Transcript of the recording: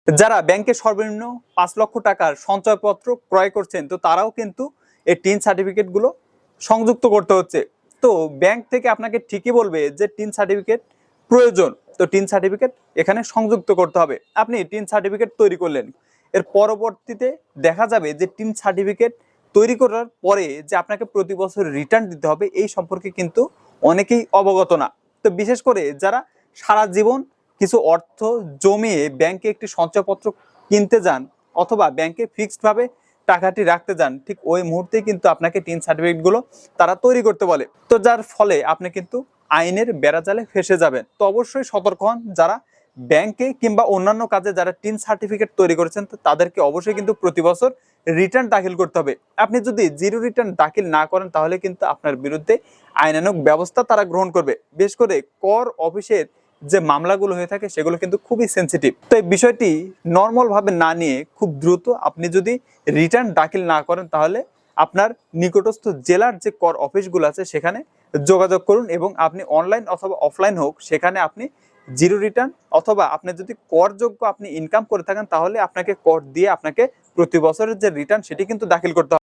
যারা ব্যাংকে সর্বনিম্ন 5 লক্ষ টাকার সঞ্চয়পত্র ক্রয় করছেন, তো তারাও কিন্তু এই টিন সার্টিফিকেট গুলো সংযুক্ত করতে হচ্ছে। তো ব্যাংক থেকে আপনাকে ঠিকই বলবে যে টিন সার্টিফিকেট প্রয়োজন, তো টিন সার্টিফিকেট এখানে সংযুক্ত করতে হবে। আপনি টিন সার্টিফিকেট তৈরি করলেন, এর পরবর্তীতে দেখা যাবে যে টিন সার্টিফিকেট তৈরি করার পরে যে আপনাকে প্রতি বছর রিটার্ন দিতে হবে, এই সম্পর্কে কিন্তু অনেকেই অবগত না। তো বিশেষ করে যারা সারা জীবন কিছু অর্থ জমিয়ে ব্যাংকে একটি সঞ্চয়পত্র কিনতে যান অথবা ব্যাংকে ফিক্সড ভাবে টাকাটি রাখতে যান, ঠিক ওই মুহূর্তে কিন্তু আপনাকে টিন সার্টিফিকেট গুলো তারা তৈরি করতে বলে। তো যার ফলে আপনি কিন্তু আইনের বেড়াজালে ফেসে যাবেন। তো অবশ্যই সতর্ক হন যারা ব্যাংকে কিংবা অন্যান্য কাজে যারা টিন সার্টিফিকেট তৈরি করেছেন, তো তাদেরকে অবশ্যই কিন্তু প্রতি বছর রিটার্ন দাখিল করতে হবে। আপনি যদি জিরো রিটার্ন দাখিল না করেন তাহলে কিন্তু আপনার বিরুদ্ধে আইনানুগ ব্যবস্থা তারা গ্রহণ করবে। বিশেষ করে কর অফিসের যে মামলাগুলো হয়ে থাকে সেগুলো কিন্তু খুবই সেন্সিটিভ। তো এই বিষয়টি নর্মাল ভাবে না নিয়ে খুব দ্রুত আপনি যদি রিটার্ন দাখিল না করেন তাহলে আপনার নিকটস্থ জেলার যে কর অফিসগুলো আছে সেখানে যোগাযোগ করুন, এবং আপনি অনলাইন অথবা অফলাইন হোক সেখানে আপনি জিরো রিটার্ন অথবা আপনি যদি করযোগ্য আপনি ইনকাম করে থাকেন তাহলে আপনাকে কর দিয়ে আপনাকে প্রতি বছরের যে রিটার্ন সেটি কিন্তু দাখিল করতে হবে।